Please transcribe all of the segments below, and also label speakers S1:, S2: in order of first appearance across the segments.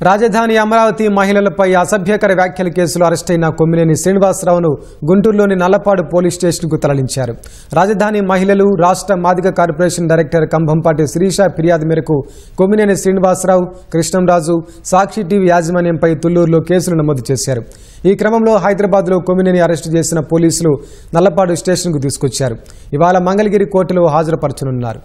S1: రాజధాని అమరావతి మహిళలపై అసభ్యకర వ్యాఖ్యల కేసులో అరెస్టైన కొమ్మినేని శ్రీనివాసరావును గుంటూరులోని నల్లపాడు పోలీస్ స్టేషన్కు తరలించారు. రాజధాని మహిళలు రాష్ట్ర మాదిగ కార్పొరేషన్ డైరెక్టర్ కంభంపాటి శిరీష ఫిర్యాదు మేరకు కొమ్మినేని శ్రీనివాసరావు, కృష్ణంరాజు సాక్షి టీవీ యాజమాన్యంపై తుళ్లూరులో కేసులు నమోదు చేశారు. ఈ క్రమంలో హైదరాబాద్లో కొమ్మినేని అరెస్టు చేసిన పోలీసులు నల్లపాడు స్టేషన్కు తీసుకొచ్చారు. ఇవాళ మంగళగిరి కోర్టులో హాజరుపరచనున్నారు.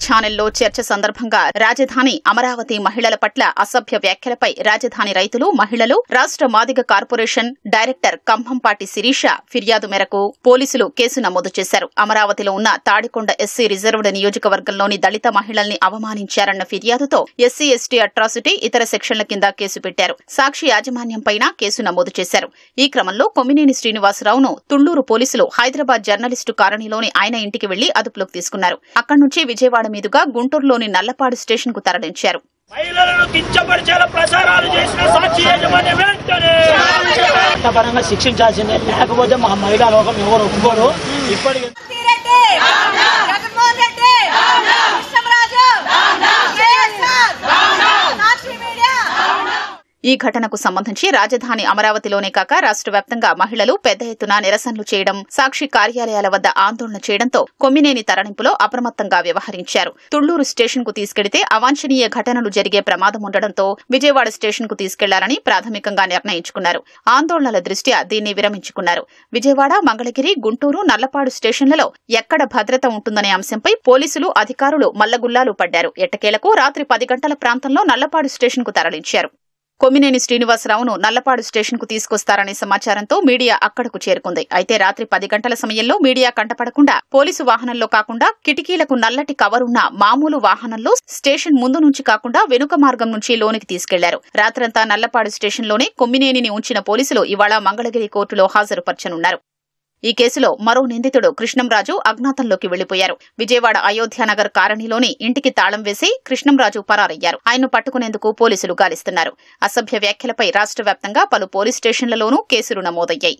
S2: ఛానల్లో చర్చ సందర్భంగా రాజధాని అమరావతి మహిళల పట్ల అసభ్య వ్యాఖ్యలపై రాజధాని రైతులు, మహిళలు రాష్ట్ర మాదిగ కార్పొరేషన్ డైరెక్టర్ కంభంపాటి శిరీష ఫిర్యాదు మేరకు పోలీసులు కేసు నమోదు చేశారు. అమరావతిలో ఉన్న తాడికొండ ఎస్సీ రిజర్వ్డ్ నియోజకవర్గంలోని దళిత మహిళల్ని అవమానించారన్న ఫిర్యాదుతో ఎస్సీ ఎస్టీ అట్రాసిటీ ఇతర సెక్షన్ల కింద కేసు పెట్టారు. సాక్షి యాజమాన్యంపైన కేసు నమోదు చేశారు. ఈ క్రమంలో కొమ్మినేని శ్రీనివాసరావును తుళ్లూరు పోలీసులు హైదరాబాద్ జర్నలిస్టు కాలనీలోని ఆయన ఇంటికి వెళ్లి అదుపులోకి తీసుకున్నారు. అక్కడి నుంచి విజయవాడ మీదుగా గుంటూరులోని నల్లపాడు స్టేషన్ కు తరలించారు.
S3: మహిళలను కించపరిచేలా ప్రచారాలు చేసిన సాక్షి యాజమాన్యం వెంటనే చట్టపరంగా శిక్షించాల్సిందే, లేకపోతే మా మహిళా లోకం ఎవరు ఒప్పుకోరు. ఇప్పటికీ
S2: ఈ ఘటనకు సంబంధించి రాజధాని అమరావతిలోనే కాక రాష్ట్ర వ్యాప్తంగా మహిళలు పెద్ద ఎత్తున నిరసనలు చేయడం, సాక్షి కార్యాలయాల వద్ద ఆందోళన చేయడంతో కొమ్మినేని తరలింపులో అప్రమత్తంగా వ్యవహరించారు. తుళ్లూరు స్టేషన్ కు తీసుకెడితే అవాంఛనీయ ఘటనలు జరిగే ప్రమాదం ఉండడంతో విజయవాడ స్టేషన్ కు తీసుకెళ్లాలని ప్రాథమికంగా నిర్ణయించుకున్నారు. ఆందోళనల దృష్ట్యా దీన్ని విరమించుకున్నారు. విజయవాడ, మంగళగిరి, గుంటూరు, నల్లపాడు స్టేషన్లలో ఎక్కడ భద్రత ఉంటుందనే అంశంపై పోలీసులు, అధికారులు మల్లగుల్లాలు పడ్డారు. ఎట్టకేలకు రాత్రి 10 గంటల ప్రాంతంలో నల్లపాడు స్టేషన్ కు తరలించారు. కొమ్మినేని శ్రీనివాసరావును నల్లపాడు స్టేషన్ కు తీసుకొస్తారనే సమాచారంతో మీడియా అక్కడకు చేరుకుంది. అయితే రాత్రి 10 గంటల సమయంలో మీడియా కంటపడకుండా పోలీసు వాహనంలో కాకుండా కిటికీలకు నల్లటి కవరున్న మామూలు వాహనంలో స్టేషన్ ముందు నుంచి కాకుండా వెనుక మార్గం నుంచి లోనికి తీసుకెళ్లారు. రాత్రంతా నల్లపాడు స్టేషన్లోనే కొమ్మినేనిని ఉంచిన పోలీసులు ఇవాళ మంగళగిరి కోర్టులో హాజరుపరచనున్నారు. ఈ కేసులో మరో నిందితుడు కృష్ణంరాజు అజ్ఞాతంలోకి వెళ్లిపోయారు. విజయవాడ అయోధ్యానగర్ కాలనీలోని ఇంటికి తాళం వేసి కృష్ణంరాజు పరారయ్యారు. ఆయన్ను పట్టుకునేందుకు పోలీసులు గాలిస్తున్నారు. అసభ్య వ్యాఖ్యలపై రాష్ట్ర వ్యాప్తంగా పలు పోలీస్ స్టేషన్లలోనూ కేసులు నమోదయ్యాయి.